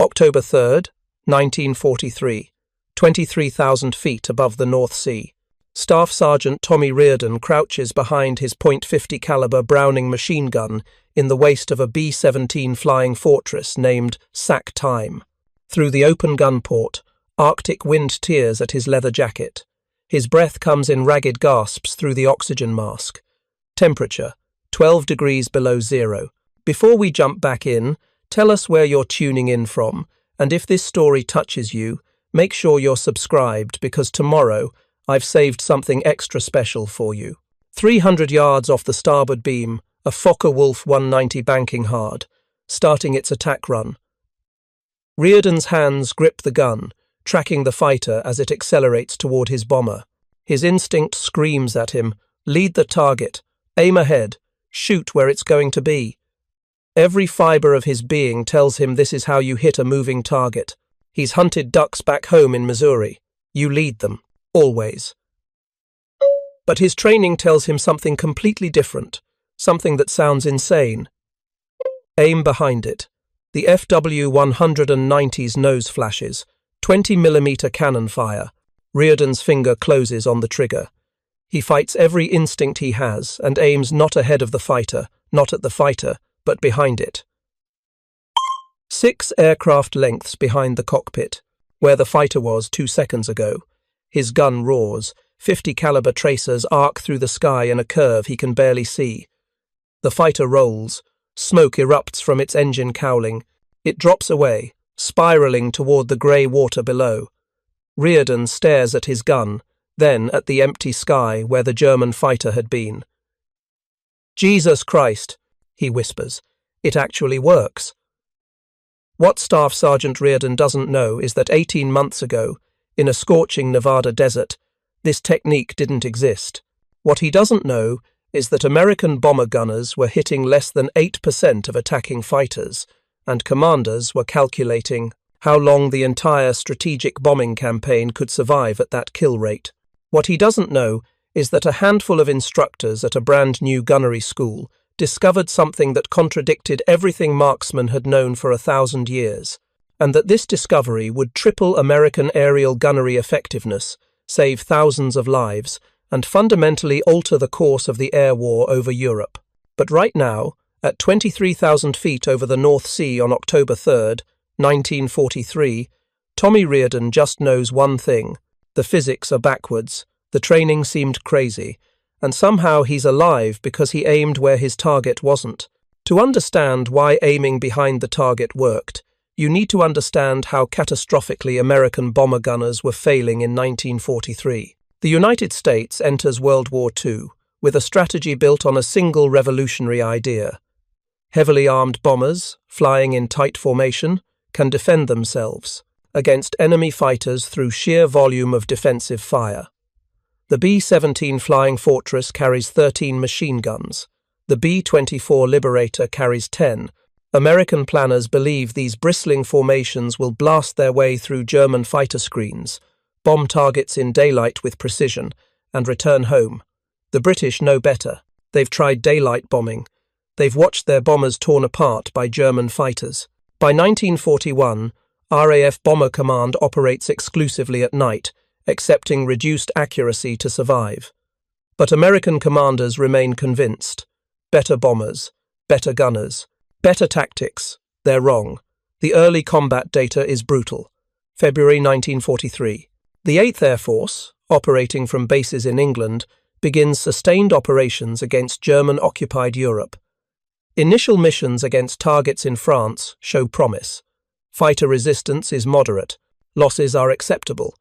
October 3rd, 1943, 23,000 feet above the North Sea. Staff Sergeant Tommy Reardon crouches behind his .50 caliber Browning machine gun in the waist of a B-17 flying fortress named Sack Time. Through the open gun port, Arctic wind tears at his leather jacket. His breath comes in ragged gasps through the oxygen mask. Temperature, 12 degrees below zero. Before we jump back in, tell us where you're tuning in from, and if this story touches you, make sure you're subscribed because tomorrow I've saved something extra special for you. 300 yards off the starboard beam, a Focke-Wulf 190 banking hard, starting its attack run. Reardon's hands grip the gun, tracking the fighter as it accelerates toward his bomber. His instinct screams at him, lead the target, aim ahead, shoot where it's going to be. Every fibre of his being tells him this is how you hit a moving target. He's hunted ducks back home in Missouri. You lead them, always. But his training tells him something completely different, something that sounds insane. Aim behind it. The FW-190's nose flashes, 20mm cannon fire. Reardon's finger closes on the trigger. He fights every instinct he has and aims not ahead of the fighter, not at the fighter, but behind it. 6 aircraft lengths behind the cockpit, where the fighter was 2 seconds ago. His gun roars. 50 caliber tracers arc through the sky in a curve he can barely see. The fighter rolls. Smoke erupts from its engine cowling. It drops away, spiraling toward the grey water below. Reardon stares at his gun, then at the empty sky where the German fighter had been. Jesus Christ, he whispers. It actually works. What Staff Sergeant Reardon doesn't know is that 18 months ago, in a scorching Nevada desert, this technique didn't exist. What he doesn't know is that American bomber gunners were hitting less than 8% of attacking fighters, and commanders were calculating how long the entire strategic bombing campaign could survive at that kill rate. What he doesn't know is that a handful of instructors at a brand new gunnery school discovered something that contradicted everything marksmen had known for 1,000 years, and that this discovery would triple American aerial gunnery effectiveness, save thousands of lives, and fundamentally alter the course of the air war over Europe. But right now, at 23,000 feet over the North Sea on October 3rd, 1943, Tommy Reardon just knows one thing. The physics are backwards, the training seemed crazy, and somehow he's alive because he aimed where his target wasn't. To understand why aiming behind the target worked, you need to understand how catastrophically American bomber gunners were failing in 1943. The United States enters World War II with a strategy built on a single revolutionary idea. Heavily armed bombers, flying in tight formation, can defend themselves against enemy fighters through sheer volume of defensive fire. The B-17 Flying Fortress carries 13 machine guns. The B-24 Liberator carries 10. American planners believe these bristling formations will blast their way through German fighter screens, bomb targets in daylight with precision, and return home. The British know better. They've tried daylight bombing. They've watched their bombers torn apart by German fighters. By 1941, RAF Bomber Command operates exclusively at night, accepting reduced accuracy to survive. But American commanders remain convinced. Better bombers, better gunners, better tactics. They're wrong. The early combat data is brutal. February 1943. The 8th Air Force, operating from bases in England, begins sustained operations against German-occupied Europe. Initial missions against targets in France show promise. Fighter resistance is moderate. Losses are acceptable.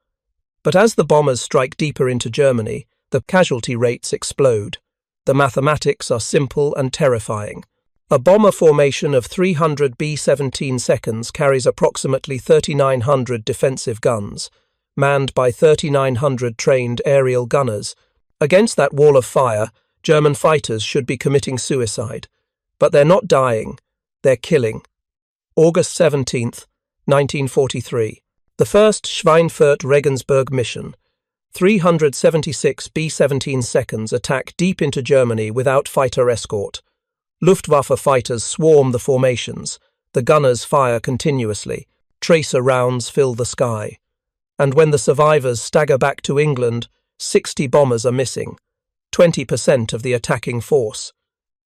But as the bombers strike deeper into Germany, the casualty rates explode. The mathematics are simple and terrifying. A bomber formation of 300 B-17 seconds carries approximately 3,900 defensive guns, manned by 3,900 trained aerial gunners. Against that wall of fire, German fighters should be committing suicide. But they're not dying, they're killing. August 17th, 1943. The first Schweinfurt-Regensburg mission. 376 B-17 seconds attack deep into Germany without fighter escort. Luftwaffe fighters swarm the formations. The gunners fire continuously. Tracer rounds fill the sky. And when the survivors stagger back to England, 60 bombers are missing, 20% of the attacking force.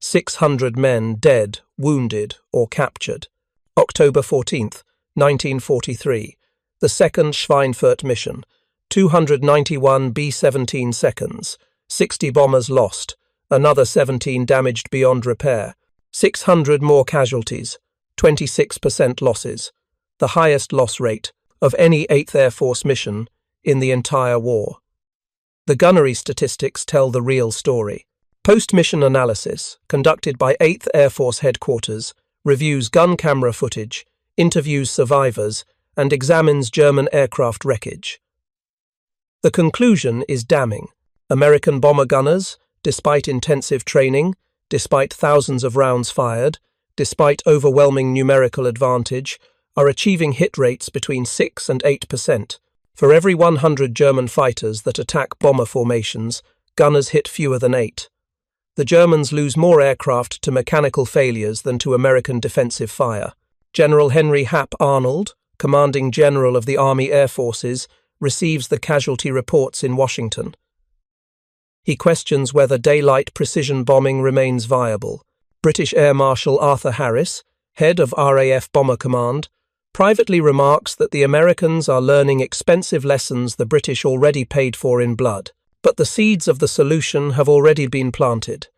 600 men dead, wounded, or captured. October 14th, 1943. The second Schweinfurt mission. 291 B-17 seconds. 60 bombers lost. Another 17 damaged beyond repair. 600 more casualties. 26% losses. The highest loss rate of any 8th Air Force mission in the entire war. The gunnery statistics tell the real story. Post-mission analysis, conducted by 8th Air Force Headquarters, reviews gun camera footage, interviews survivors, and examines German aircraft wreckage. The conclusion is damning. American bomber gunners, despite intensive training, despite thousands of rounds fired, despite overwhelming numerical advantage, are achieving hit rates between 6 and 8%. For every 100 German fighters that attack bomber formations, gunners hit fewer than 8. The Germans lose more aircraft to mechanical failures than to American defensive fire. General Henry Hap Arnold, commanding general of the Army Air Forces, receives the casualty reports in Washington. He questions whether daylight precision bombing remains viable. British Air Marshal Arthur Harris, head of RAF Bomber Command, privately remarks that the Americans are learning expensive lessons the British already paid for in blood, but the seeds of the solution have already been planted.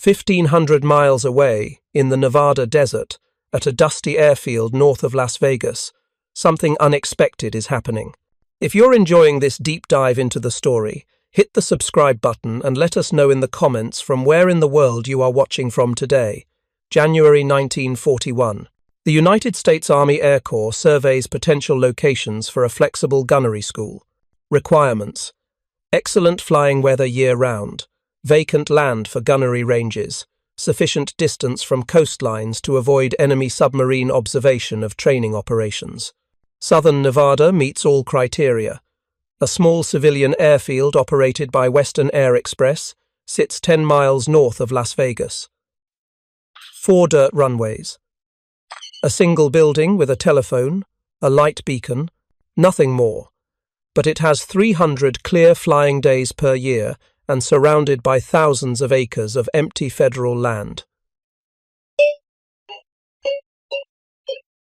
1,500 miles away, in the Nevada desert, at a dusty airfield north of Las Vegas, something unexpected is happening. If you're enjoying this deep dive into the story, hit the subscribe button and let us know in the comments from where in the world you are watching from today. January 1941. The United States Army Air Corps surveys potential locations for a flexible gunnery school. Requirements: excellent flying weather year-round, vacant land for gunnery ranges, sufficient distance from coastlines to avoid enemy submarine observation of training operations. Southern Nevada meets all criteria. A small civilian airfield operated by Western Air Express sits 10 miles north of Las Vegas. 4 dirt runways. A single building with a telephone, a light beacon, nothing more. But it has 300 clear flying days per year and surrounded by thousands of acres of empty federal land.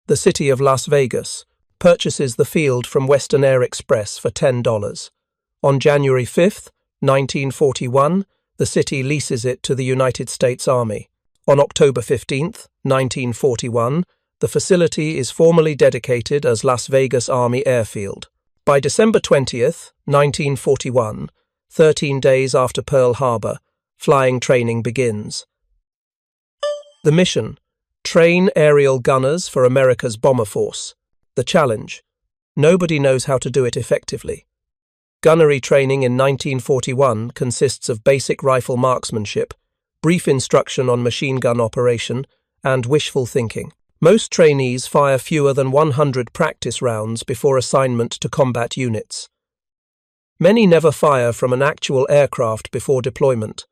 The city of Las Vegas purchases the field from Western Air Express for $10. On January 5, 1941, the city leases it to the United States Army. On October 15, 1941, the facility is formally dedicated as Las Vegas Army Airfield. By December 20, 1941, 13 days after Pearl Harbor, flying training begins. The mission: train aerial gunners for America's bomber force. The challenge: nobody knows how to do it effectively. Gunnery training in 1941 consists of basic rifle marksmanship, brief instruction on machine gun operation, and wishful thinking. Most trainees fire fewer than 100 practice rounds before assignment to combat units. Many never fire from an actual aircraft before deployment.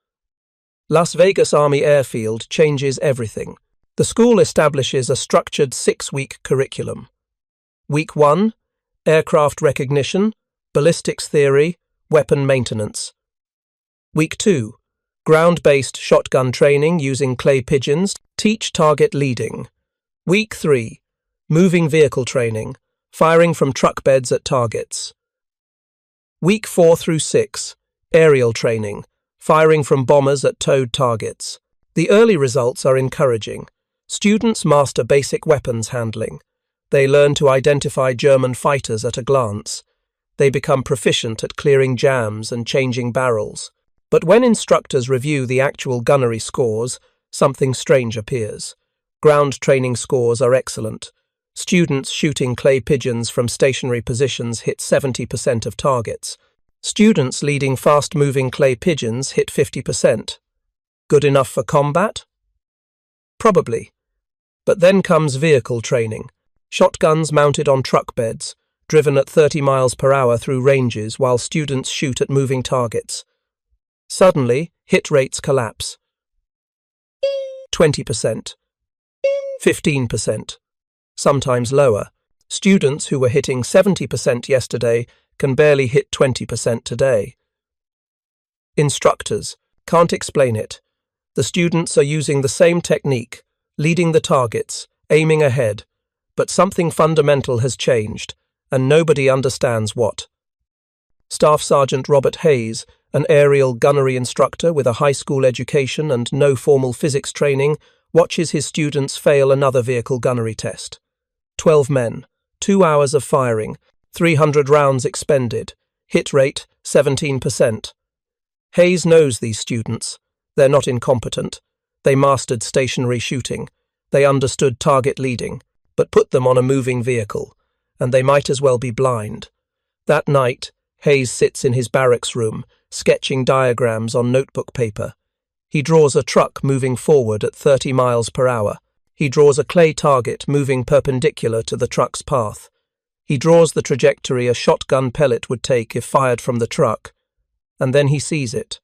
Las Vegas Army Airfield changes everything. The school establishes a structured 6-week curriculum. Week 1, aircraft recognition, ballistics theory, weapon maintenance. Week 2, ground-based shotgun training using clay pigeons, teach target leading. Week 3, moving vehicle training, firing from truck beds at targets. Week 4 through 6, aerial training, firing from bombers at towed targets. The early results are encouraging. Students master basic weapons handling. They learn to identify German fighters at a glance. They become proficient at clearing jams and changing barrels. But when instructors review the actual gunnery scores, something strange appears. Ground training scores are excellent. Students shooting clay pigeons from stationary positions hit 70% of targets. Students leading fast-moving clay pigeons hit 50%. Good enough for combat? Probably. But then comes vehicle training. Shotguns mounted on truck beds, driven at 30 miles per hour through ranges while students shoot at moving targets. Suddenly, hit rates collapse. 20%. 15%, sometimes lower. Students who were hitting 70% yesterday can barely hit 20% today. Instructors can't explain it. The students are using the same technique, leading the targets, aiming ahead, but something fundamental has changed, and nobody understands what. Staff Sergeant Robert Hayes, an aerial gunnery instructor with a high school education and no formal physics training, watches his students fail another vehicle gunnery test. 12 men, 2 hours of firing, 300 rounds expended, hit rate 17%. Hayes knows these students. They're not incompetent. They mastered stationary shooting. They understood target leading, but put them on a moving vehicle, and they might as well be blind. That night, Hayes sits in his barracks room, sketching diagrams on notebook paper. He draws a truck moving forward at 30 miles per hour. He draws a clay target moving perpendicular to the truck's path. He draws the trajectory a shotgun pellet would take if fired from the truck. And then he sees it.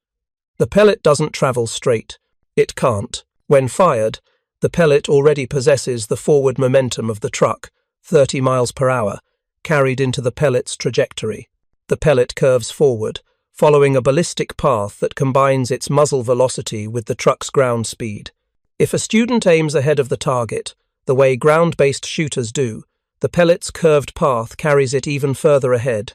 The pellet doesn't travel straight. It can't. When fired, the pellet already possesses the forward momentum of the truck, 30 miles per hour, carried into the pellet's trajectory. The pellet curves forward, following a ballistic path that combines its muzzle velocity with the truck's ground speed. If a student aims ahead of the target, the way ground-based shooters do, the pellet's curved path carries it even further ahead.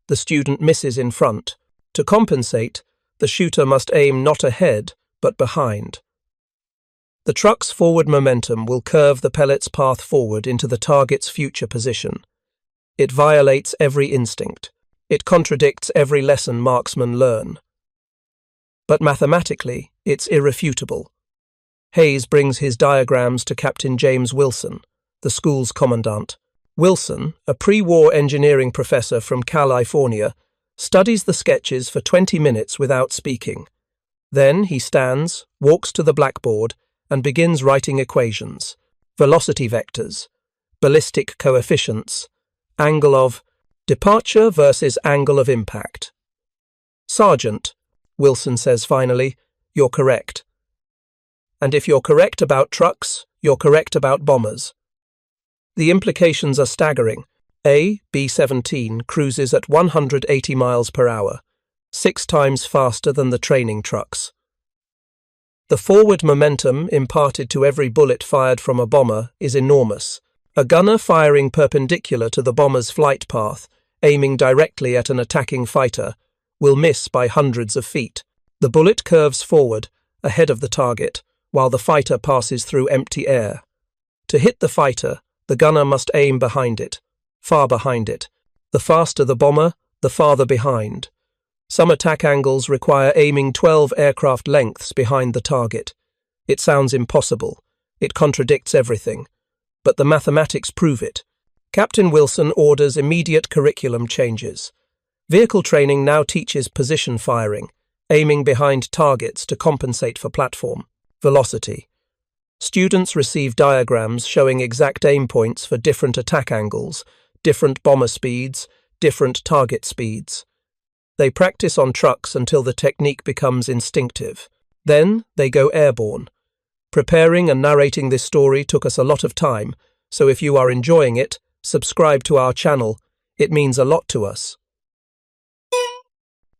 The student misses in front. To compensate, the shooter must aim not ahead, but behind. The truck's forward momentum will curve the pellet's path forward into the target's future position. It violates every instinct. It contradicts every lesson marksmen learn. But mathematically, it's irrefutable. Hayes brings his diagrams to Captain James Wilson, the school's commandant. Wilson, a pre-war engineering professor from California, studies the sketches for 20 minutes without speaking. Then he stands, walks to the blackboard, and begins writing equations, velocity vectors, ballistic coefficients, angle of departure versus angle of impact. "Sergeant," Wilson says finally, "you're correct. And if you're correct about trucks, you're correct about bombers." The implications are staggering. A B-17 cruises at 180 miles per hour, 6 times faster than the training trucks. The forward momentum imparted to every bullet fired from a bomber is enormous. A gunner firing perpendicular to the bomber's flight path, aiming directly at an attacking fighter, will miss by hundreds of feet. The bullet curves forward, ahead of the target, while the fighter passes through empty air. To hit the fighter, the gunner must aim behind it, far behind it. The faster the bomber, the farther behind. Some attack angles require aiming 12 aircraft lengths behind the target. It sounds impossible. It contradicts everything. But the mathematics prove it. Captain Wilson orders immediate curriculum changes. Vehicle training now teaches position firing, aiming behind targets to compensate for platform velocity. Students receive diagrams showing exact aim points for different attack angles, different bomber speeds, different target speeds. They practice on trucks until the technique becomes instinctive. Then they go airborne. Preparing and narrating this story took us a lot of time, so if you are enjoying it, subscribe to our channel. It means a lot to us.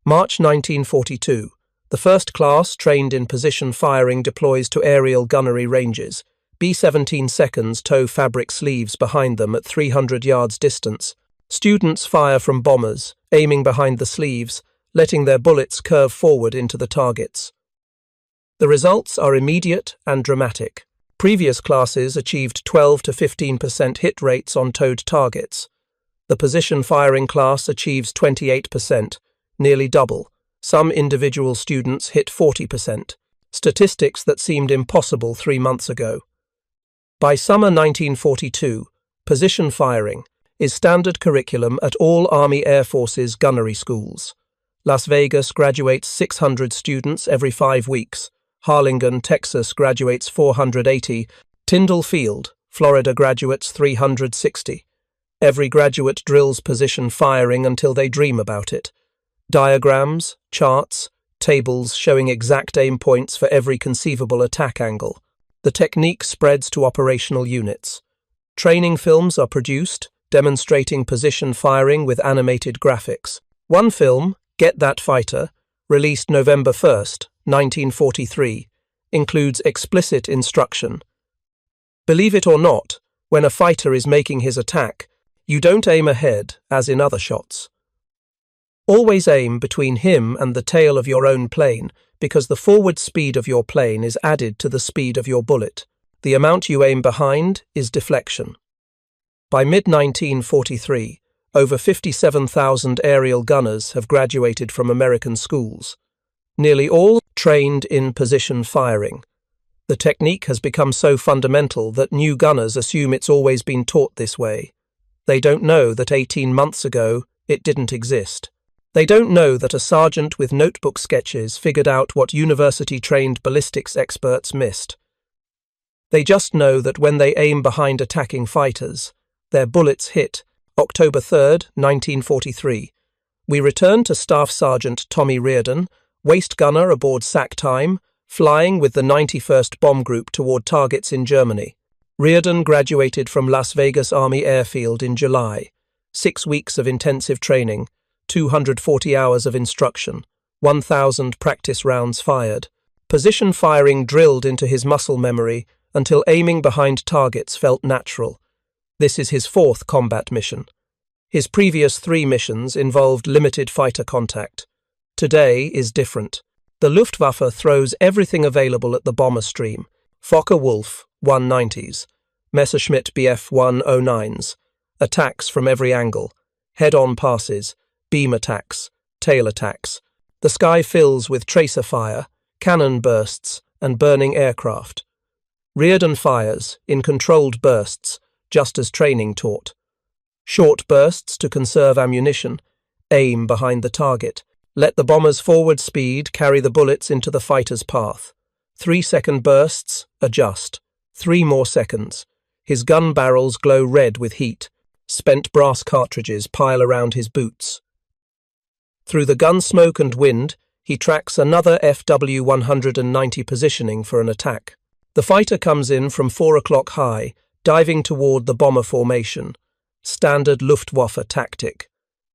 March 1942. The first class trained in position firing deploys to aerial gunnery ranges. B-17 seconds tow fabric sleeves behind them at 300 yards distance. Students fire from bombers, aiming behind the sleeves, letting their bullets curve forward into the targets. The results are immediate and dramatic. Previous classes achieved 12 to 15% hit rates on towed targets. The position firing class achieves 28%, nearly double. Some individual students hit 40%, statistics that seemed impossible 3 months ago. By summer 1942, position firing is standard curriculum at all Army Air Force's gunnery schools. Las Vegas graduates 600 students every 5 weeks. Harlingen, Texas graduates 480. Tyndall Field, Florida graduates 360. Every graduate drills position firing until they dream about it. Diagrams, charts, tables showing exact aim points for every conceivable attack angle. The technique spreads to operational units. Training films are produced, demonstrating position firing with animated graphics. One film, Get That Fighter, released November 1st, 1943, includes explicit instruction. Believe it or not, when a fighter is making his attack, you don't aim ahead, as in other shots. Always aim between him and the tail of your own plane, because the forward speed of your plane is added to the speed of your bullet. The amount you aim behind is deflection. By mid-1943, over 57,000 aerial gunners have graduated from American schools. Nearly all trained in position firing. The technique has become so fundamental that new gunners assume it's always been taught this way. They don't know that 18 months ago it didn't exist. They don't know that a sergeant with notebook sketches figured out what university-trained ballistics experts missed. They just know that when they aim behind attacking fighters, their bullets hit. October 3rd, 1943. We return to Staff Sergeant Tommy Reardon, waist gunner aboard SAC Time, flying with the 91st Bomb Group toward targets in Germany. Reardon graduated from Las Vegas Army Airfield in July. 6 weeks of intensive training, 240 hours of instruction, 1,000 practice rounds fired. Position firing drilled into his muscle memory until aiming behind targets felt natural. This is his 4th combat mission. His previous 3 missions involved limited fighter contact. Today is different. The Luftwaffe throws everything available at the bomber stream. Fokker-Wulf 190s, Messerschmitt Bf 109s, attacks from every angle, head-on passes, beam attacks, tail attacks. The sky fills with tracer fire, cannon bursts, and burning aircraft. Reardon fires, in controlled bursts, just as training taught. Short bursts to conserve ammunition, aim behind the target. Let the bomber's forward speed carry the bullets into the fighter's path. 3-second bursts, adjust. 3 more seconds. His gun barrels glow red with heat. Spent brass cartridges pile around his boots. Through the gun smoke and wind, he tracks another FW-190 positioning for an attack. The fighter comes in from 4 o'clock high, diving toward the bomber formation. Standard Luftwaffe tactic.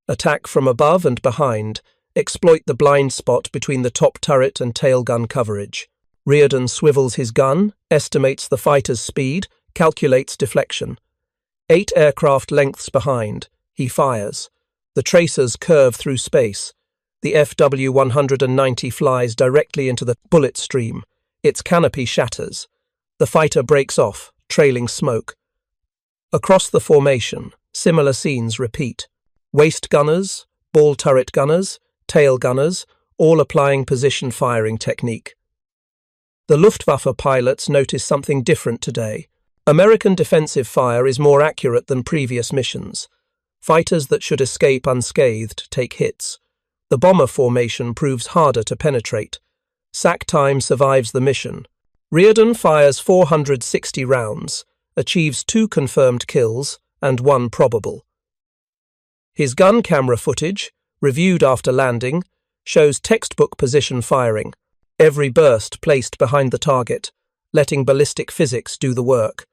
Attack from above and behind. Exploit the blind spot between the top turret and tail gun coverage. Reardon swivels his gun, estimates the fighter's speed, calculates deflection. 8 aircraft lengths behind. He fires. The tracers curve through space. The FW-190 flies directly into the bullet stream. Its canopy shatters. The fighter breaks off, trailing smoke. Across the formation, similar scenes repeat. Waist gunners, ball turret gunners, tail gunners, all applying position firing technique. The Luftwaffe pilots notice something different today. American defensive fire is more accurate than previous missions. Fighters that should escape unscathed take hits. The bomber formation proves harder to penetrate. SAC Time survives the mission. Reardon fires 460 rounds, achieves 2 confirmed kills and 1 probable. His gun camera footage, reviewed after landing, shows textbook position firing, every burst placed behind the target, letting ballistic physics do the work.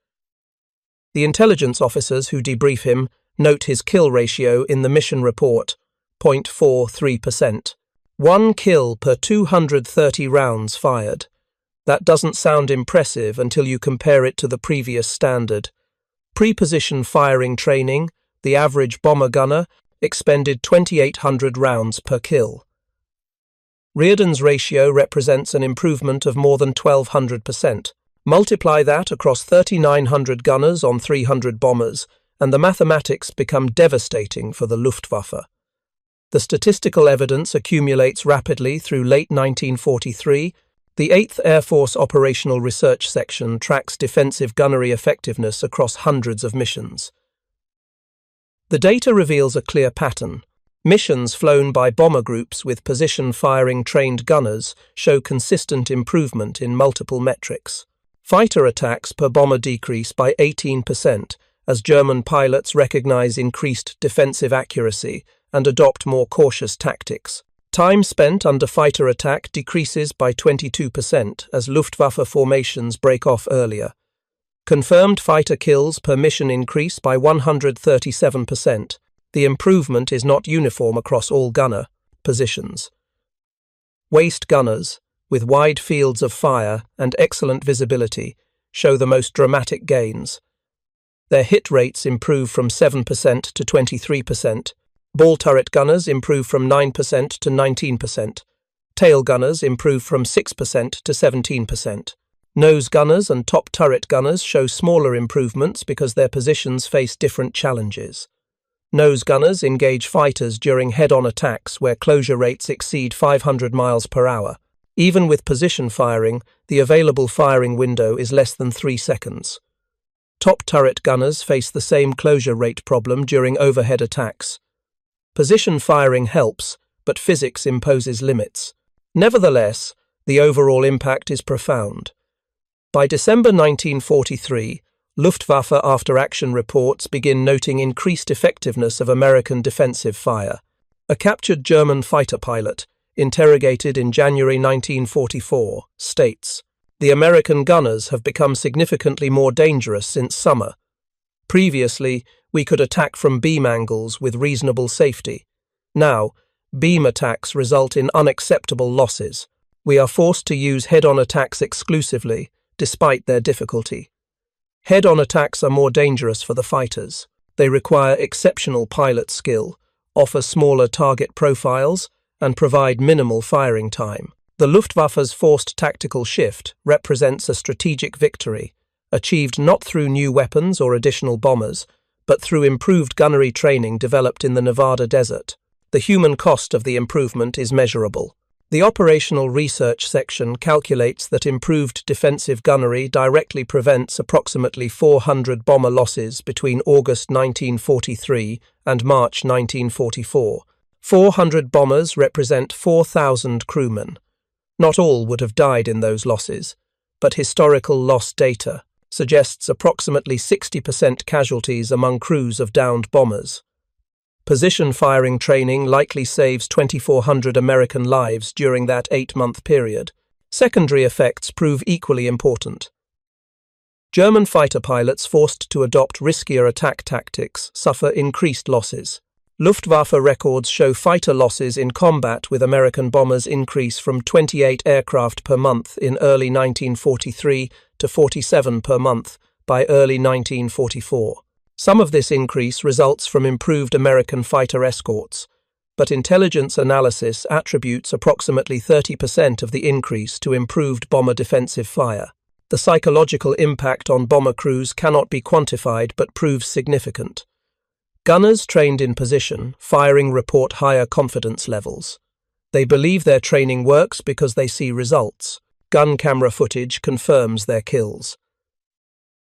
The intelligence officers who debrief him note his kill ratio in the mission report, 0.43%. 1 kill per 230 rounds fired. That doesn't sound impressive until you compare it to the previous standard. Pre-position firing training, the average bomber gunner expended 2,800 rounds per kill. Reardon's ratio represents an improvement of more than 1,200%. Multiply that across 3,900 gunners on 300 bombers, and the mathematics become devastating for the Luftwaffe. The statistical evidence accumulates rapidly through late 1943. The 8th Air Force Operational Research Section tracks defensive gunnery effectiveness across hundreds of missions. The data reveals a clear pattern. Missions flown by bomber groups with position-firing trained gunners show consistent improvement in multiple metrics. Fighter attacks per bomber decrease by 18% as German pilots recognize increased defensive accuracy and adopt more cautious tactics. Time spent under fighter attack decreases by 22% as Luftwaffe formations break off earlier. Confirmed fighter kills per mission increase by 137%. The improvement is not uniform across all gunner positions. Waist gunners, with wide fields of fire and excellent visibility, show the most dramatic gains. Their hit rates improve from 7% to 23%. Ball turret gunners improve from 9% to 19%. Tail gunners improve from 6% to 17%. Nose gunners and top turret gunners show smaller improvements because their positions face different challenges. Nose gunners engage fighters during head-on attacks where closure rates exceed 500 miles per hour. Even with position firing, the available firing window is less than 3 seconds. Top turret gunners face the same closure rate problem during overhead attacks. Position firing helps, but physics imposes limits. Nevertheless, the overall impact is profound. By December 1943, Luftwaffe after-action reports begin noting increased effectiveness of American defensive fire. A captured German fighter pilot, interrogated in January 1944, states, "The American gunners have become significantly more dangerous since summer. Previously, we could attack from beam angles with reasonable safety. Now, beam attacks result in unacceptable losses. We are forced to use head-on attacks exclusively, despite their difficulty. Head-on attacks are more dangerous for the fighters. They require exceptional pilot skill, offer smaller target profiles, and provide minimal firing time. The Luftwaffe's forced tactical shift represents a strategic victory, achieved not through new weapons or additional bombers, but through improved gunnery training developed in the Nevada desert. The human cost of the improvement is measurable. The operational research section calculates that improved defensive gunnery directly prevents approximately 400 bomber losses between August 1943 and March 1944. 400 bombers represent 4,000 crewmen. Not all would have died in those losses, but historical loss data suggests approximately 60% casualties among crews of downed bombers. Position firing training likely saves 2,400 American lives during that 8-month period. Secondary effects prove equally important. German fighter pilots forced to adopt riskier attack tactics suffer increased losses. Luftwaffe records show fighter losses in combat with American bombers increase from 28 aircraft per month in early 1943 to 47 per month by early 1944. Some of this increase results from improved American fighter escorts, but intelligence analysis attributes approximately 30% of the increase to improved bomber defensive fire. The psychological impact on bomber crews cannot be quantified but proves significant. Gunners trained in position firing report higher confidence levels. They believe their training works because they see results. Gun camera footage confirms their kills.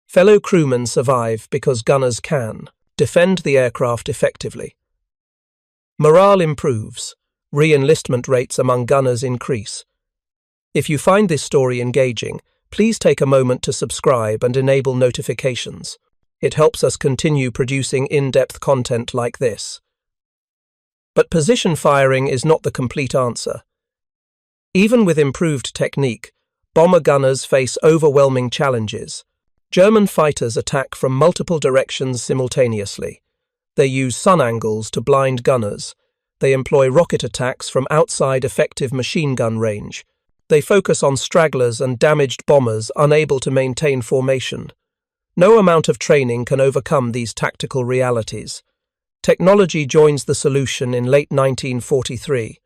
Fellow crewmen survive because gunners can defend the aircraft effectively. Morale improves. Re-enlistment rates among gunners increase. If you find this story engaging, please take a moment to subscribe and enable notifications. It helps us continue producing in-depth content like this. But position firing is not the complete answer. Even with improved technique, bomber gunners face overwhelming challenges. German fighters attack from multiple directions simultaneously. They use sun angles to blind gunners. They employ rocket attacks from outside effective machine gun range. They focus on stragglers and damaged bombers unable to maintain formation. No amount of training can overcome these tactical realities. Technology joins the solution in late 1943.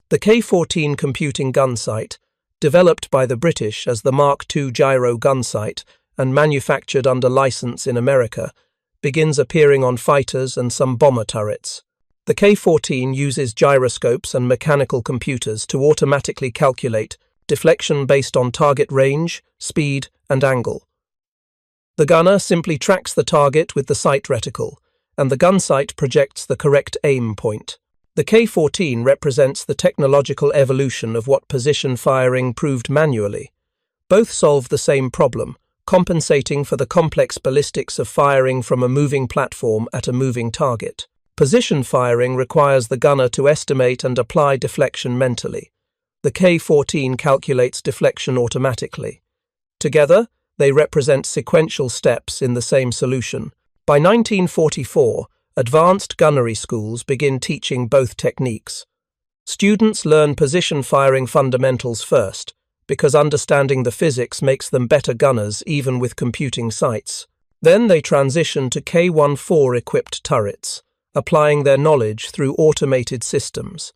The K-14 computing gun sight, developed by the British as the Mark II gyro gun sight and manufactured under license in America, begins appearing on fighters and some bomber turrets. The K-14 uses gyroscopes and mechanical computers to automatically calculate deflection based on target range, speed, and angle. The gunner simply tracks the target with the sight reticle, and the gun sight projects the correct aim point. The K-14 represents the technological evolution of what position firing proved manually. Both solve the same problem, compensating for the complex ballistics of firing from a moving platform at a moving target. Position firing requires the gunner to estimate and apply deflection mentally. The K-14 calculates deflection automatically. Together, They represent sequential steps in the same solution. By 1944, advanced gunnery schools begin teaching both techniques. Students learn position firing fundamentals first, because understanding the physics makes them better gunners even with computing sights. Then they transition to K-14-equipped turrets, applying their knowledge through automated systems.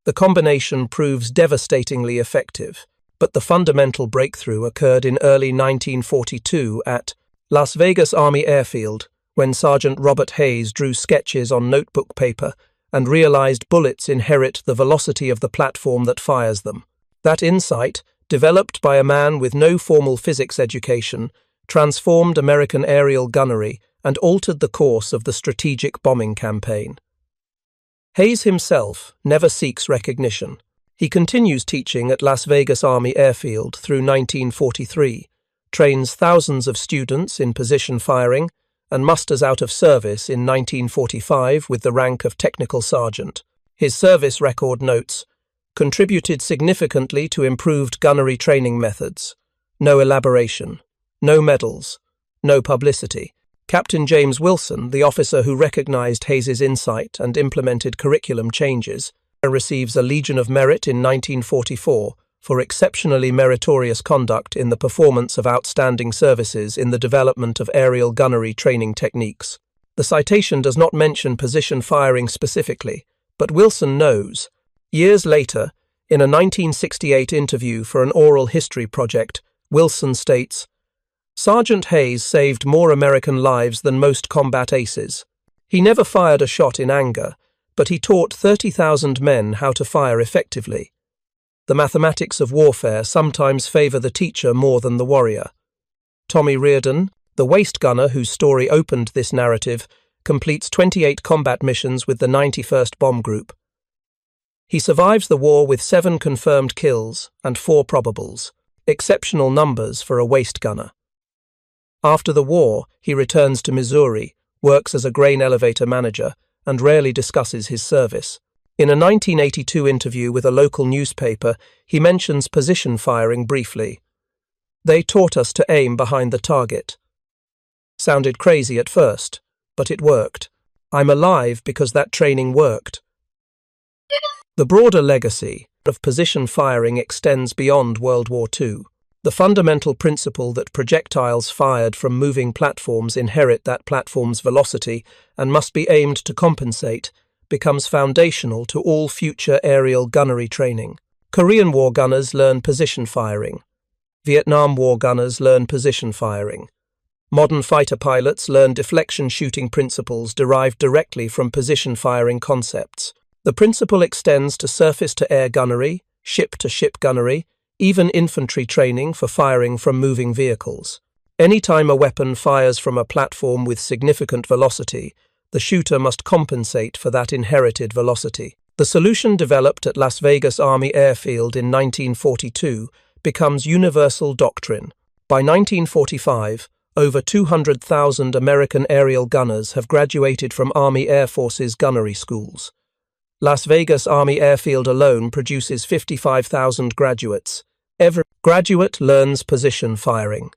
The combination proves devastatingly effective, but the fundamental breakthrough occurred in early 1942 at Las Vegas Army Airfield, when Sergeant Robert Hayes drew sketches on notebook paper and realized bullets inherit the velocity of the platform that fires them. That insight, developed by a man with no formal physics education, transformed American aerial gunnery and altered the course of the strategic bombing campaign. Hayes himself never seeks recognition. He continues teaching at Las Vegas Army Airfield through 1943, trains thousands of students in position firing, and musters out of service in 1945 with the rank of technical sergeant. His service record notes, contributed significantly to improved gunnery training methods. No elaboration, no medals, no publicity. Captain James Wilson, the officer who recognized Hayes's insight and implemented curriculum changes, receives a Legion of Merit in 1944 for exceptionally meritorious conduct in the performance of outstanding services in the development of aerial gunnery training techniques. The citation does not mention position firing specifically, but Wilson knows. Years later, in a 1968 interview for an oral history project, Wilson states, "Sergeant Hayes saved more American lives than most combat aces. He never fired a shot in anger, but he taught 30,000 men how to fire effectively. The mathematics of warfare sometimes favor the teacher more than the warrior." Tommy Reardon, the waist gunner whose story opened this narrative, completes 28 combat missions with the 91st Bomb Group. He survives the war with 7 confirmed kills and 4 probables, exceptional numbers for a waist gunner. After the war, he returns to Missouri, works as a grain elevator manager, and rarely discusses his service. In a 1982 interview with a local newspaper, he mentions position firing briefly. "They taught us to aim behind the target." Sounded crazy at first, but it worked. I'm alive because that training worked. The broader legacy of position firing extends beyond World War II. The fundamental principle that projectiles fired from moving platforms inherit that platform's velocity and must be aimed to compensate becomes foundational to all future aerial gunnery training. Korean War gunners learn position firing. Vietnam War gunners learn position firing. Modern fighter pilots learn deflection shooting principles derived directly from position firing concepts. The principle extends to surface-to-air gunnery, ship-to-ship gunnery, even infantry training for firing from moving vehicles. Anytime a weapon fires from a platform with significant velocity, the shooter must compensate for that inherited velocity. The solution developed at Las Vegas Army Airfield in 1942 becomes universal doctrine. By 1945, over 200,000 American aerial gunners have graduated from Army Air Force's gunnery schools. Las Vegas Army Airfield alone produces 55,000 graduates. Every graduate learns position firing.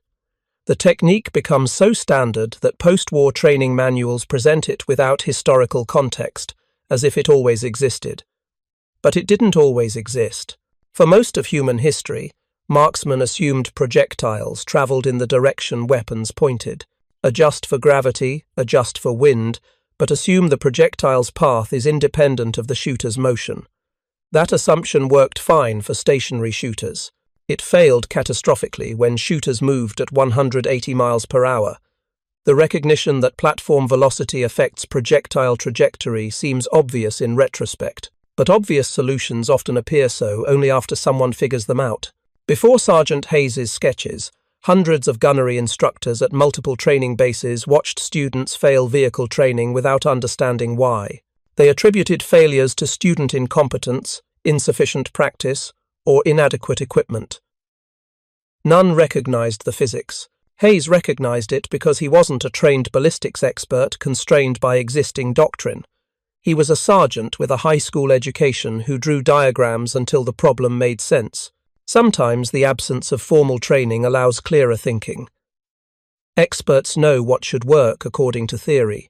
The technique becomes so standard that post-war training manuals present it without historical context, as if it always existed. But it didn't always exist. For most of human history, marksmen assumed projectiles traveled in the direction weapons pointed. Adjust for gravity, adjust for wind, but assume the projectile's path is independent of the shooter's motion. That assumption worked fine for stationary shooters. It failed catastrophically when shooters moved at 180 miles per hour. The recognition that platform velocity affects projectile trajectory seems obvious in retrospect, but obvious solutions often appear so only after someone figures them out. Before Sergeant Hayes's sketches, hundreds of gunnery instructors at multiple training bases watched students fail vehicle training without understanding why. They attributed failures to student incompetence, insufficient practice, or inadequate equipment. None recognized the physics. Hayes recognized it because he wasn't a trained ballistics expert constrained by existing doctrine. He was a sergeant with a high school education who drew diagrams until the problem made sense. Sometimes the absence of formal training allows clearer thinking. Experts know what should work according to theory.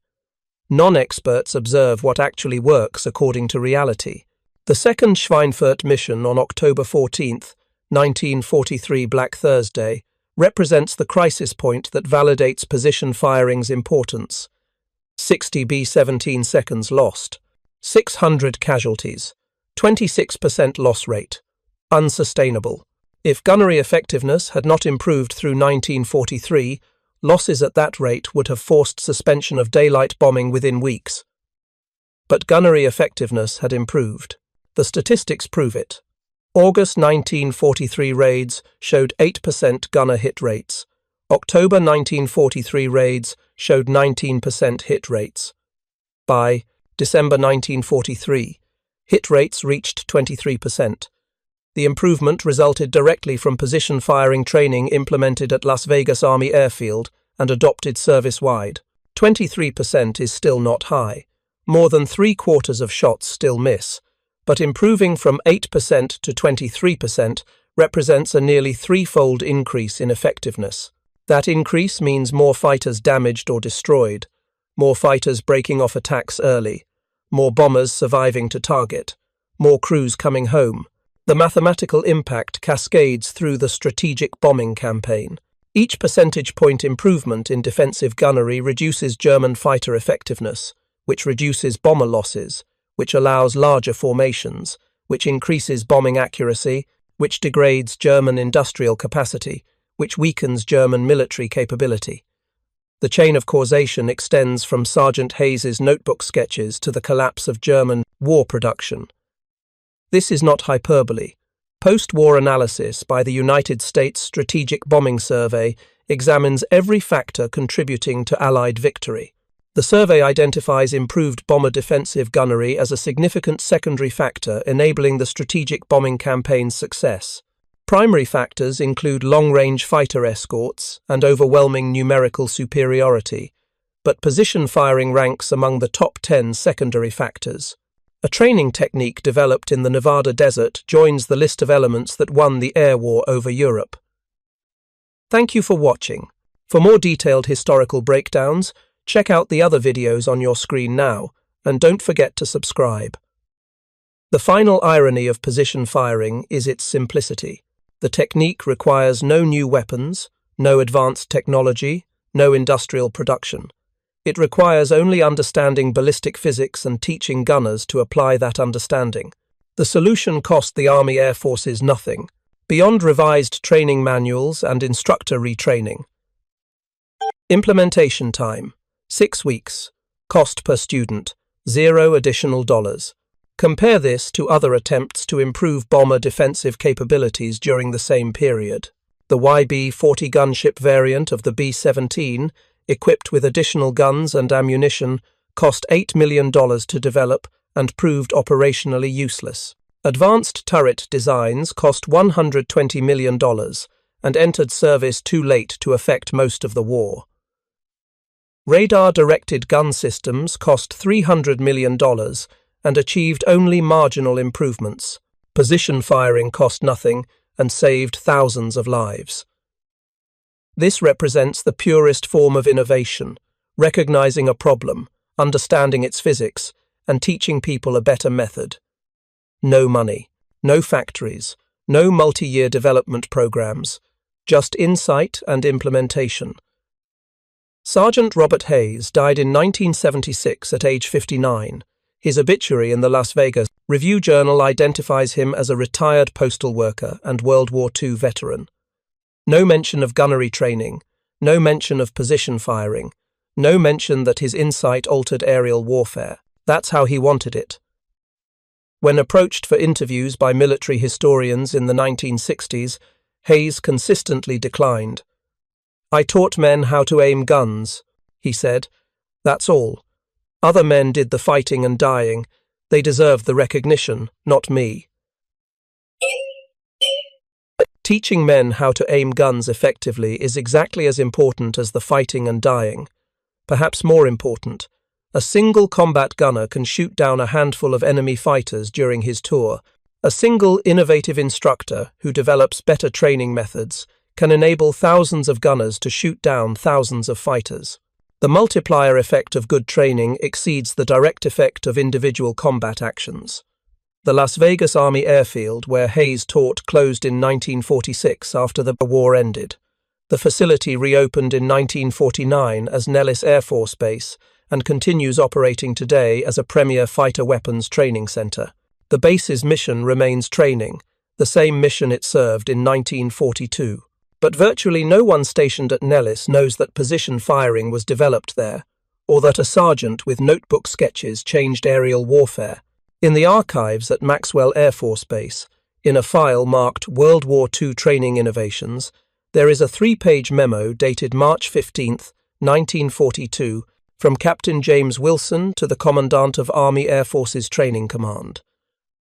Non-experts observe what actually works according to reality. The second Schweinfurt mission on October 14, 1943, Black Thursday, represents the crisis point that validates position firing's importance. 60 B-17 seconds lost, 600 casualties, 26% loss rate. Unsustainable. If gunnery effectiveness had not improved through 1943, losses at that rate would have forced suspension of daylight bombing within weeks. But gunnery effectiveness had improved. The statistics prove it. August 1943 raids showed 8% gunner hit rates. October 1943 raids showed 19% hit rates. By December 1943, hit rates reached 23%. The improvement resulted directly from position firing training implemented at Las Vegas Army Airfield and adopted service-wide. 23% is still not high. More than 3/4 of shots still miss, but improving from 8% to 23% represents a nearly threefold increase in effectiveness. That increase means more fighters damaged or destroyed, more fighters breaking off attacks early, more bombers surviving to target, more crews coming home. The mathematical impact cascades through the strategic bombing campaign. Each percentage point improvement in defensive gunnery reduces German fighter effectiveness, which reduces bomber losses, which allows larger formations, which increases bombing accuracy, which degrades German industrial capacity, which weakens German military capability. The chain of causation extends from Sergeant Hayes's notebook sketches to the collapse of German war production. This is not hyperbole. Post-war analysis by the United States Strategic Bombing Survey examines every factor contributing to Allied victory. The survey identifies improved bomber defensive gunnery as a significant secondary factor enabling the strategic bombing campaign's success. Primary factors include long-range fighter escorts and overwhelming numerical superiority, but position firing ranks among the top 10 secondary factors. A training technique developed in the Nevada desert joins the list of elements that won the air war over Europe. Thank you for watching. For more detailed historical breakdowns, check out the other videos on your screen now, and don't forget to subscribe. The final irony of position firing is its simplicity. The technique requires no new weapons, no advanced technology, no industrial production. It requires only understanding ballistic physics and teaching gunners to apply that understanding. The solution cost the Army Air Forces nothing, beyond revised training manuals and instructor retraining. Implementation time: 6 weeks. Cost per student: $0 additional. Compare this to other attempts to improve bomber defensive capabilities during the same period. The YB-40 gunship variant of the B-17, equipped with additional guns and ammunition, cost $8 million to develop and proved operationally useless. Advanced turret designs cost $120 million and entered service too late to affect most of the war. Radar-directed gun systems cost $300 million and achieved only marginal improvements. Position firing cost nothing and saved thousands of lives. This represents the purest form of innovation, recognizing a problem, understanding its physics, and teaching people a better method. No money, no factories, no multi-year development programs, just insight and implementation. Sergeant Robert Hayes died in 1976 at age 59. His obituary in the Las Vegas Review-Journal identifies him as a retired postal worker and World War II veteran. No mention of gunnery training, no mention of position firing, no mention that his insight altered aerial warfare. That's how he wanted it. When approached for interviews by military historians in the 1960s, Hayes consistently declined. "I taught men how to aim guns," he said. "That's all. Other men did the fighting and dying. They deserved the recognition, not me." Teaching men how to aim guns effectively is exactly as important as the fighting and dying. Perhaps more important, a single combat gunner can shoot down a handful of enemy fighters during his tour. A single innovative instructor who develops better training methods can enable thousands of gunners to shoot down thousands of fighters. The multiplier effect of good training exceeds the direct effect of individual combat actions. The Las Vegas Army Airfield, where Hayes taught, closed in 1946 after the war ended. The facility reopened in 1949 as Nellis Air Force Base and continues operating today as a premier fighter weapons training center. The base's mission remains training, the same mission it served in 1942. But virtually no one stationed at Nellis knows that position firing was developed there, or that a sergeant with notebook sketches changed aerial warfare. In the archives at Maxwell Air Force Base, in a file marked World War II Training Innovations, there is a 3-page memo dated March 15, 1942, from Captain James Wilson to the Commandant of Army Air Forces Training Command.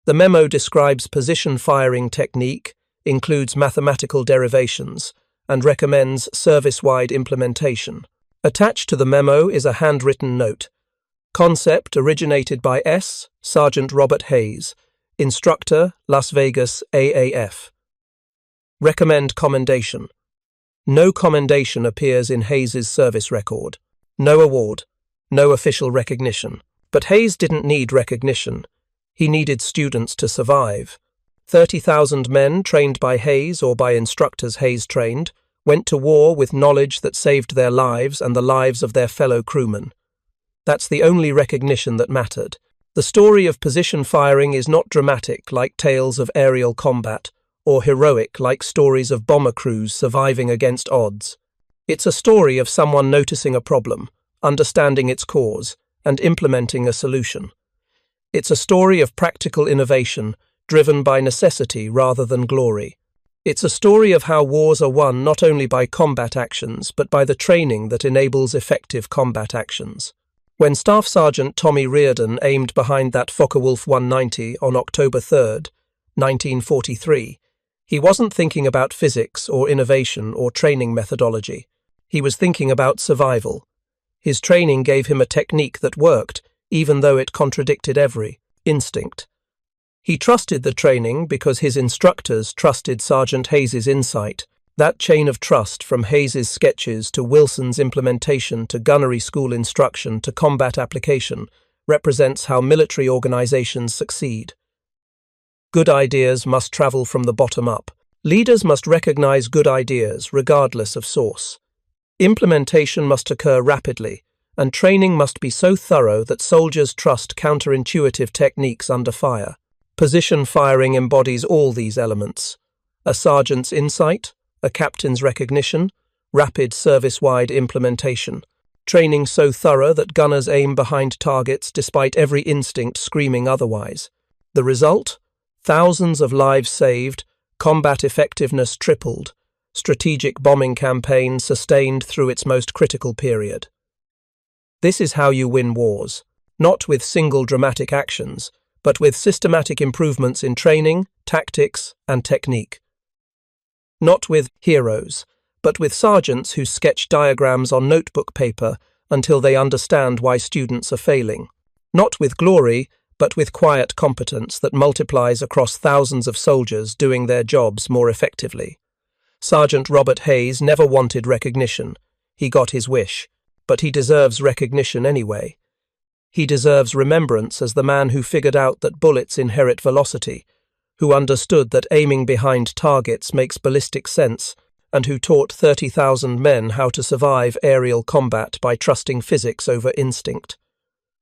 The memo describes position firing technique, includes mathematical derivations, and recommends service-wide implementation. Attached to the memo is a handwritten note. Concept originated by Sergeant Robert Hayes, Instructor, Las Vegas AAF. Recommend commendation. No commendation appears in Hayes's service record. No award. No official recognition. But Hayes didn't need recognition. He needed students to survive. 30,000 men trained by Hayes or by instructors Hayes trained went to war with knowledge that saved their lives and the lives of their fellow crewmen. That's the only recognition that mattered. The story of position firing is not dramatic like tales of aerial combat, or heroic like stories of bomber crews surviving against odds. It's a story of someone noticing a problem, understanding its cause, and implementing a solution. It's a story of practical innovation, driven by necessity rather than glory. It's a story of how wars are won not only by combat actions, but by the training that enables effective combat actions. When Staff Sergeant Tommy Reardon aimed behind that Focke-Wulf 190 on October 3, 1943, he wasn't thinking about physics or innovation or training methodology. He was thinking about survival. His training gave him a technique that worked, even though it contradicted every instinct. He trusted the training because his instructors trusted Sergeant Hayes's insight. That chain of trust from Hayes's sketches to Wilson's implementation to gunnery school instruction to combat application represents how military organizations succeed. Good ideas must travel from the bottom up. Leaders must recognize good ideas regardless of source. Implementation must occur rapidly, and training must be so thorough that soldiers trust counterintuitive techniques under fire. Position firing embodies all these elements: a sergeant's insight, a captain's recognition, rapid service-wide implementation, training so thorough that gunners aim behind targets despite every instinct screaming otherwise. The result? Thousands of lives saved, combat effectiveness tripled, strategic bombing campaign sustained through its most critical period. This is how you win wars, not with single dramatic actions, but with systematic improvements in training, tactics, and technique. Not with heroes, but with sergeants who sketch diagrams on notebook paper until they understand why students are failing. Not with glory, but with quiet competence that multiplies across thousands of soldiers doing their jobs more effectively. Sergeant Robert Hayes never wanted recognition. He got his wish, but he deserves recognition anyway. He deserves remembrance as the man who figured out that bullets inherit velocity, who understood that aiming behind targets makes ballistic sense, and who taught 30,000 men how to survive aerial combat by trusting physics over instinct.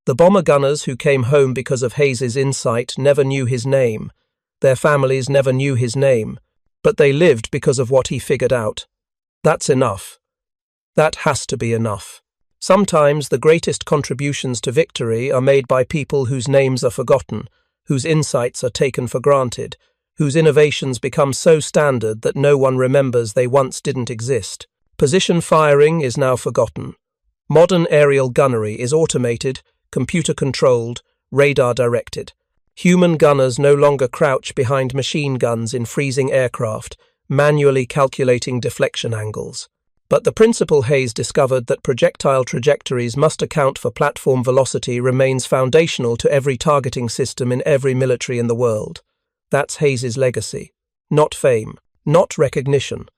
The bomber gunners who came home because of Hayes's insight never knew his name. Their families never knew his name, but they lived because of what he figured out. That's enough. That has to be enough. Sometimes the greatest contributions to victory are made by people whose names are forgotten, whose insights are taken for granted, whose innovations become so standard that no one remembers they once didn't exist. Position firing is now forgotten. Modern aerial gunnery is automated, computer-controlled, radar-directed. Human gunners no longer crouch behind machine guns in freezing aircraft, manually calculating deflection angles. But the principle Hayes discovered that projectile trajectories must account for platform velocity remains foundational to every targeting system in every military in the world. That's Hayes's legacy. Not fame, not recognition,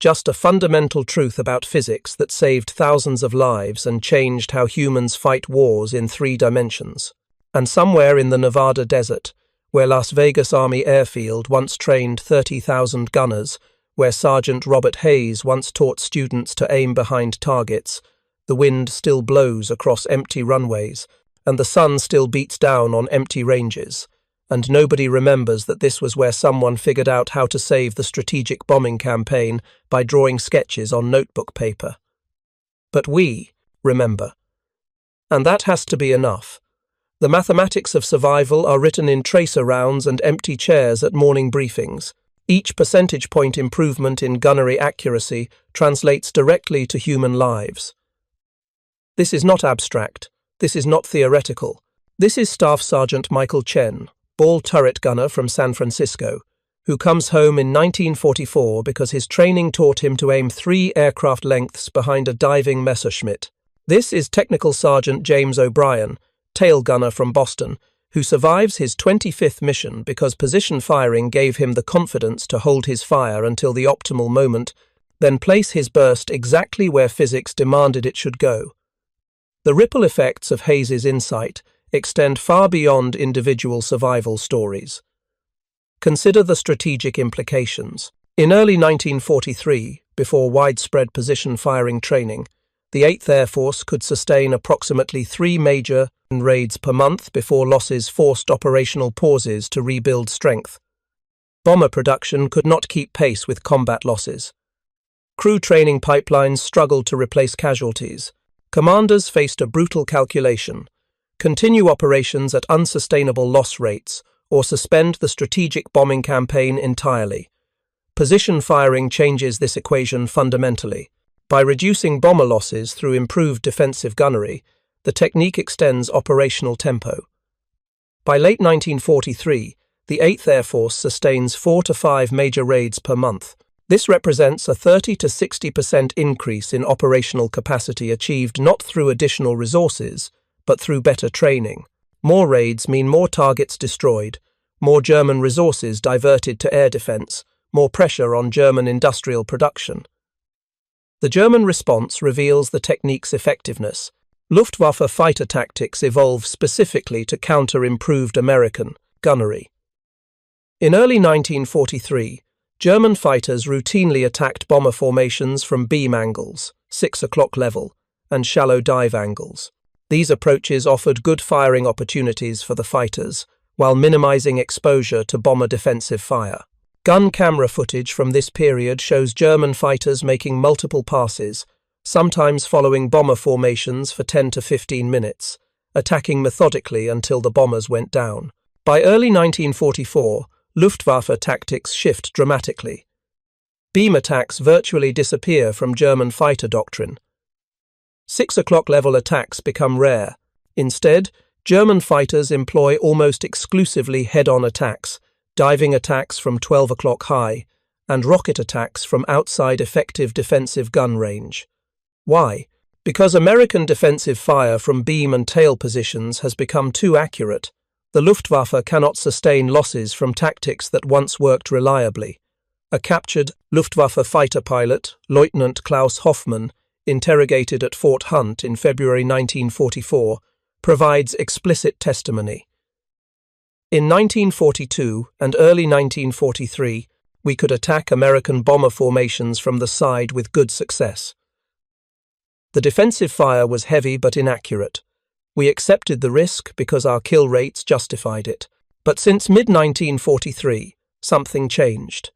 just a fundamental truth about physics that saved thousands of lives and changed how humans fight wars in 3 dimensions. And somewhere in the Nevada desert, where Las Vegas Army Airfield once trained 30,000 gunners, where Sergeant Robert Hayes once taught students to aim behind targets, the wind still blows across empty runways, and the sun still beats down on empty ranges, and nobody remembers that this was where someone figured out how to save the strategic bombing campaign by drawing sketches on notebook paper. But we remember. And that has to be enough. The mathematics of survival are written in tracer rounds and empty chairs at morning briefings. Each percentage point improvement in gunnery accuracy translates directly to human lives. This is not abstract. This is not theoretical. This is Staff Sergeant Michael Chen, ball turret gunner from San Francisco, who comes home in 1944 because his training taught him to aim 3 aircraft lengths behind a diving Messerschmitt. This is Technical Sergeant James O'Brien, tail gunner from Boston, who survives his 25th mission because position firing gave him the confidence to hold his fire until the optimal moment, then place his burst exactly where physics demanded it should go. The ripple effects of Hayes's insight extend far beyond individual survival stories. Consider the strategic implications. In early 1943, before widespread position firing training, the 8th Air Force could sustain approximately 3 major raids per month before losses forced operational pauses to rebuild strength. Bomber production could not keep pace with combat losses. Crew training pipelines struggled to replace casualties. Commanders faced a brutal calculation: continue operations at unsustainable loss rates or suspend the strategic bombing campaign entirely. Position firing changes this equation fundamentally. By reducing bomber losses through improved defensive gunnery, the technique extends operational tempo. By late 1943, the 8th Air Force sustains 4 to 5 major raids per month. This represents a 30 to 60% increase in operational capacity achieved not through additional resources, but through better training. More raids mean more targets destroyed, more German resources diverted to air defense, more pressure on German industrial production. The German response reveals the technique's effectiveness. Luftwaffe fighter tactics evolve specifically to counter improved American gunnery. In early 1943, German fighters routinely attacked bomber formations from beam angles, 6 o'clock level, and shallow dive angles. These approaches offered good firing opportunities for the fighters, while minimizing exposure to bomber defensive fire. Gun camera footage from this period shows German fighters making multiple passes, sometimes following bomber formations for 10 to 15 minutes, attacking methodically until the bombers went down. By early 1944, Luftwaffe tactics shift dramatically. Beam attacks virtually disappear from German fighter doctrine. 6 o'clock level attacks become rare. Instead, German fighters employ almost exclusively head-on attacks, diving attacks from 12 o'clock high, and rocket attacks from outside effective defensive gun range. Why? Because American defensive fire from beam and tail positions has become too accurate. The Luftwaffe cannot sustain losses from tactics that once worked reliably. A captured Luftwaffe fighter pilot, Lieutenant Klaus Hoffmann, interrogated at Fort Hunt in February 1944, provides explicit testimony. In 1942 and early 1943, we could attack American bomber formations from the side with good success. The defensive fire was heavy but inaccurate. We accepted the risk because our kill rates justified it. But since mid-1943, something changed.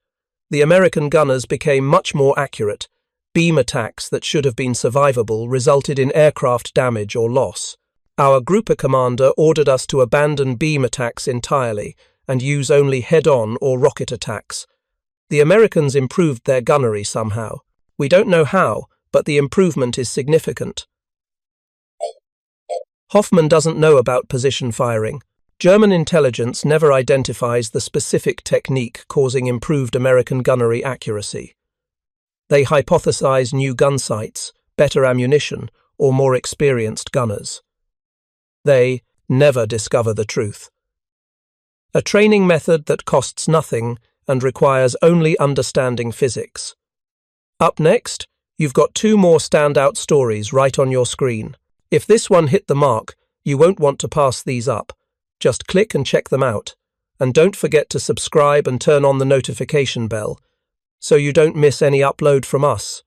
The American gunners became much more accurate. Beam attacks that should have been survivable resulted in aircraft damage or loss. Our Gruppe commander ordered us to abandon beam attacks entirely and use only head-on or rocket attacks. The Americans improved their gunnery somehow. We don't know how, but the improvement is significant. Hoffmann doesn't know about position firing. German intelligence never identifies the specific technique causing improved American gunnery accuracy. They hypothesize new gun sights, better ammunition, or more experienced gunners. They never discover the truth. A training method that costs nothing and requires only understanding physics. Up next, you've got two more standout stories right on your screen. If this one hit the mark, you won't want to pass these up. Just click and check them out. And don't forget to subscribe and turn on the notification bell so you don't miss any upload from us.